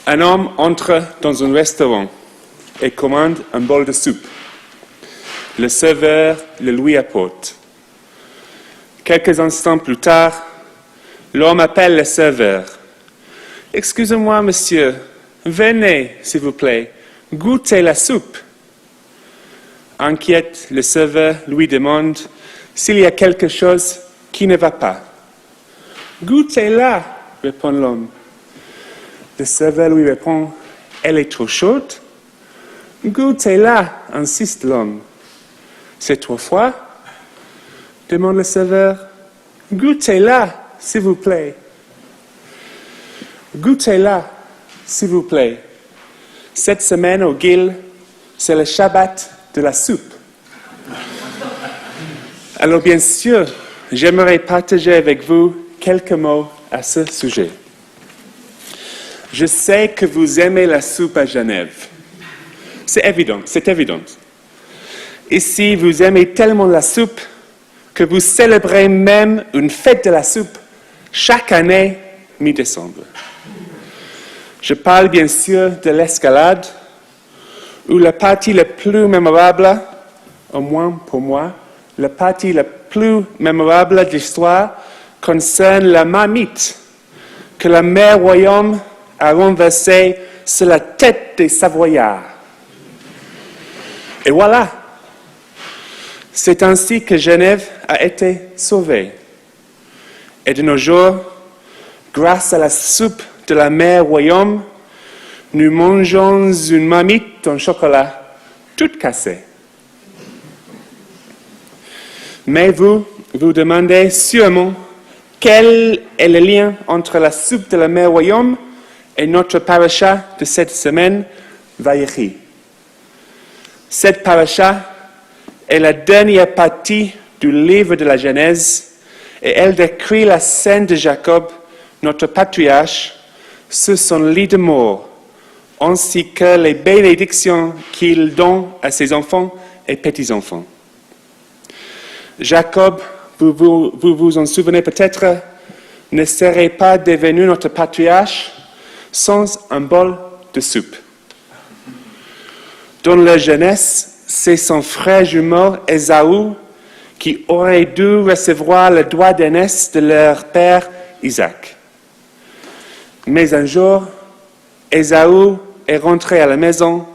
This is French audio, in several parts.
Un homme entre dans un restaurant et commande un bol de soupe. Le serveur le lui apporte. Quelques instants plus tard, l'homme appelle le serveur. « Excusez-moi, monsieur, venez, s'il vous plaît, goûtez la soupe. » Inquiète, le serveur lui demande s'il y a quelque chose qui ne va pas. « Goûtez-la, » répond l'homme. Le serveur lui répond « Elle est trop chaude. » « Goûtez-la, » insiste l'homme. « C'est trop froid ?» demande le serveur. « Goûtez-la, s'il vous plaît. » « Goûtez-la, s'il vous plaît. » Cette semaine au Guild, c'est le Shabbat de la soupe. Alors bien sûr, j'aimerais partager avec vous quelques mots à ce sujet. Je sais que vous aimez la soupe à Genève. C'est évident. Ici, vous aimez tellement la soupe que vous célébrez même une fête de la soupe chaque année, mi-décembre. Je parle bien sûr de l'escalade, où la partie la plus mémorable, au moins pour moi, la partie la plus mémorable de l'histoire concerne la marmite que la mère Royaume a renversée sur la tête des Savoyards. Et voilà, c'est ainsi que Genève a été sauvée. Et de nos jours, grâce à la soupe de la mère Royaume, nous mangeons une marmite en chocolat toute cassée. Mais vous vous demandez sûrement quel est le lien entre la soupe de la mère Royaume et notre paracha de cette semaine, Vayechi. Cette paracha est la dernière partie du livre de la Genèse et elle décrit la scène de Jacob, notre patriarche, sur son lit de mort, ainsi que les bénédictions qu'il donne à ses enfants et petits-enfants. Jacob, vous vous en souvenez peut-être, ne serait pas devenu notre patriarche sans un bol de soupe. Dans la jeunesse, c'est son frère jumeau Ésaü qui aurait dû recevoir le droit d'aînesse de leur père Isaac. Mais un jour, Ésaü est rentré à la maison,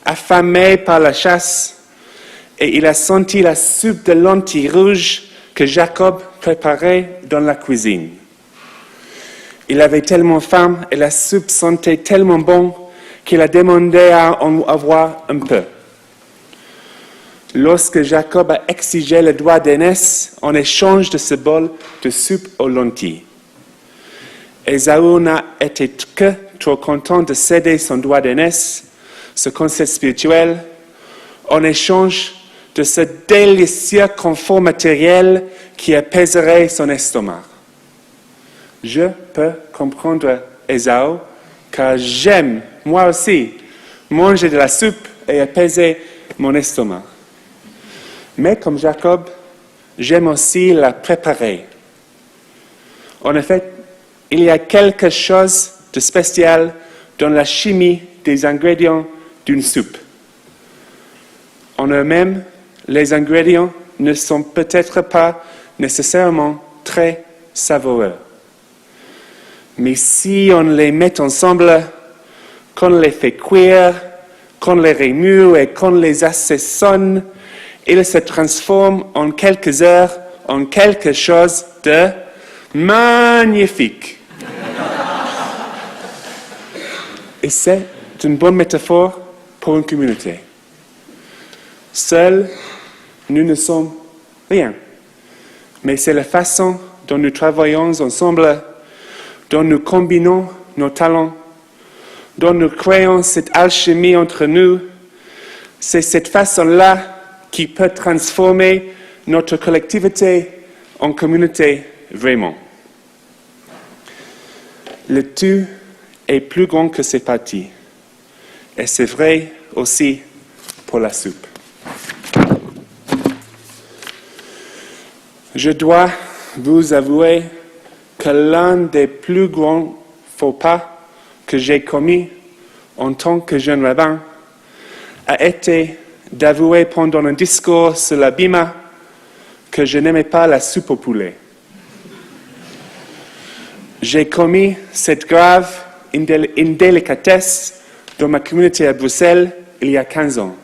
affamé par la chasse, et il a senti la soupe de lentilles rouges que Jacob préparait dans la cuisine. Il avait tellement faim et la soupe sentait tellement bon qu'il a demandé à en avoir un peu. Lorsque Jacob a exigé le droit d'aînesse en échange de ce bol de soupe aux lentilles, Ésaü n'a été que trop content de céder son droit d'aînesse, ce concept spirituel, en échange de ce délicieux confort matériel qui apaiserait son estomac. Je peux comprendre Ésaü, car j'aime, moi aussi, manger de la soupe et apaiser mon estomac. Mais comme Jacob, j'aime aussi la préparer. En effet, il y a quelque chose de spécial dans la chimie des ingrédients d'une soupe. En eux-mêmes, les ingrédients ne sont peut-être pas nécessairement très savoureux. Mais si on les met ensemble, qu'on les fait cuire, qu'on les remue et qu'on les assaisonne, ils se transforment en quelques heures en quelque chose de magnifique. Et c'est une bonne métaphore pour une communauté. Seuls, nous ne sommes rien. Mais c'est la façon dont nous travaillons ensemble, dont nous combinons nos talents, dont nous créons cette alchimie entre nous. C'est cette façon-là qui peut transformer notre collectivité en communauté vraiment. Le tout est plus grand que ses parties. Et c'est vrai aussi pour la soupe. Je dois vous avouer que l'un des plus grands faux pas que j'ai commis en tant que jeune rabbin a été d'avouer pendant un discours sur la bima que je n'aimais pas la soupe au poulet. J'ai commis cette grave indélicatesse dans ma communauté à Bruxelles il y a 15 ans.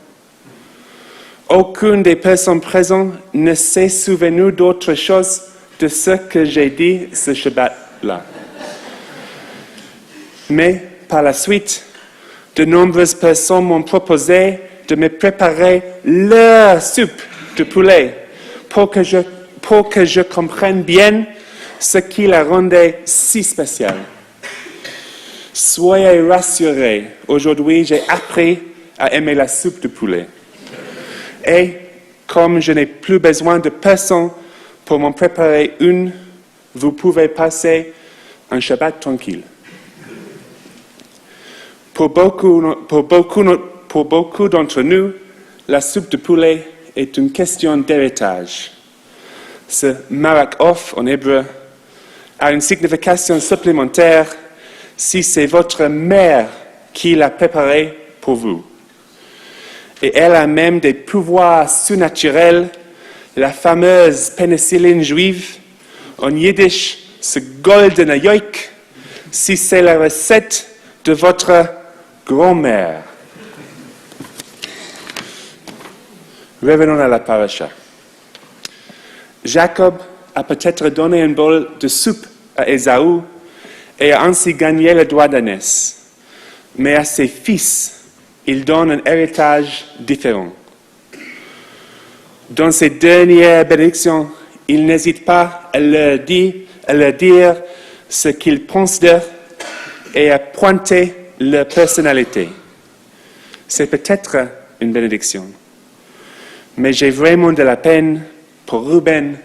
Aucune des personnes présentes ne s'est souvenue d'autre chose de ce que j'ai dit ce Shabbat-là. Mais par la suite, de nombreuses personnes m'ont proposé de me préparer leur soupe de poulet pour que je comprenne bien ce qui la rendait si spéciale. Soyez rassurés, aujourd'hui j'ai appris à aimer la soupe de poulet. Et comme je n'ai plus besoin de personne pour m'en préparer une, vous pouvez passer un Shabbat tranquille. Pour beaucoup d'entre nous, la soupe de poulet est une question d'héritage. Ce marak-off en hébreu a une signification supplémentaire si c'est votre mère qui l'a préparé pour vous. Et elle a même des pouvoirs surnaturels, la fameuse pénicilline juive, en yiddish, ce golden yoik, si c'est la recette de votre grand-mère. Revenons à la paracha. Jacob a peut-être donné un bol de soupe à Ésaü et a ainsi gagné le droit d'aînesse. Mais à ses fils, il donne un héritage différent. Dans ses dernières bénédictions, il n'hésite pas à leur dire ce qu'il pense d'eux et à pointer leur personnalité. C'est peut-être une bénédiction. Mais j'ai vraiment de la peine pour Ruben,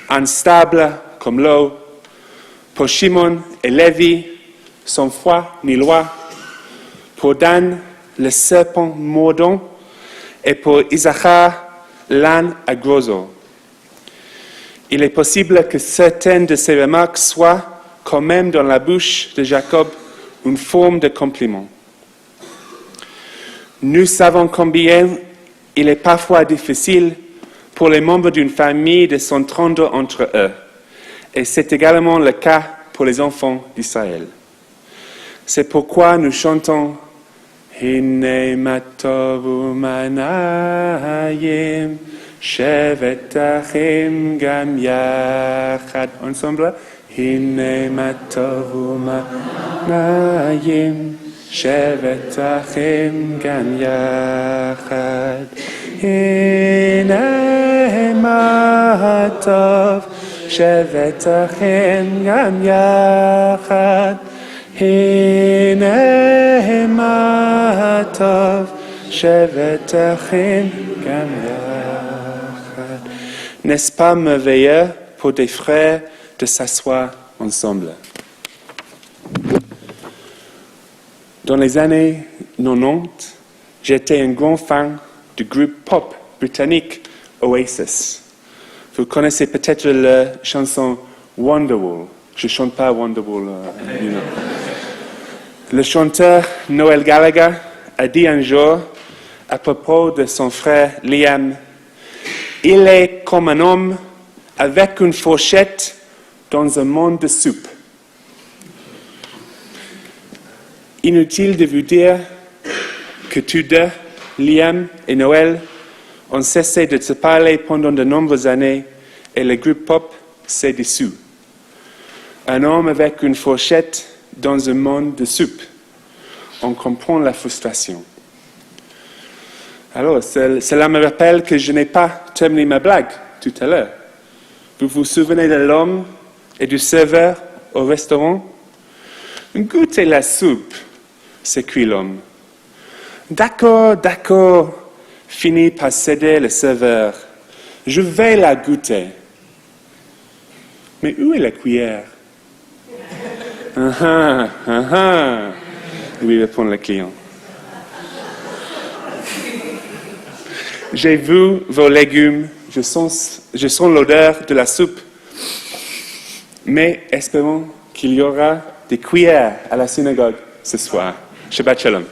instable comme l'eau, pour Shimon et Lévi, sans foi ni loi, pour Dan, le serpent mordant, et pour Issachar, l'âne à gros os. Il est possible que certaines de ces remarques soient, quand même dans la bouche de Jacob, une forme de compliment. Nous savons combien il est parfois difficile pour les membres d'une famille de s'entendre entre eux. Et c'est également le cas pour les enfants d'Israël. C'est pourquoi nous chantons Hine matovu manayim shevet achim gam yachad. Ensemble. Hine matovu manayim shevet achim gam yachad. Hine matov shevet achim gam yachad. Hine matov shevet achim gam yachad. N'est-ce pas merveilleux pour des frères de s'asseoir ensemble? Dans les années 90, j'étais un grand fan du groupe pop britannique Oasis. Vous connaissez peut-être la chanson Wonderwall. Je ne chante pas Wonderwall. Le chanteur Noel Gallagher a dit un jour à propos de son frère Liam, « Il est comme un homme avec une fourchette dans un monde de soupe. » Inutile de vous dire que tous deux, Liam et Noël, ont cessé de se parler pendant de nombreuses années et le groupe pop s'est dissous. Un homme avec une fourchette dans un monde de soupe. On comprend la frustration. Alors, cela me rappelle que je n'ai pas terminé ma blague tout à l'heure. Vous vous souvenez de l'homme et du serveur au restaurant? Goûtez la soupe, s'écrie l'homme. D'accord, finit par céder le serveur. Je vais la goûter. Mais où est la cuillère? Lui répond le client. J'ai vu vos légumes, je sens l'odeur de la soupe, mais espérons qu'il y aura des cuillères à la synagogue ce soir. Shabbat Shalom.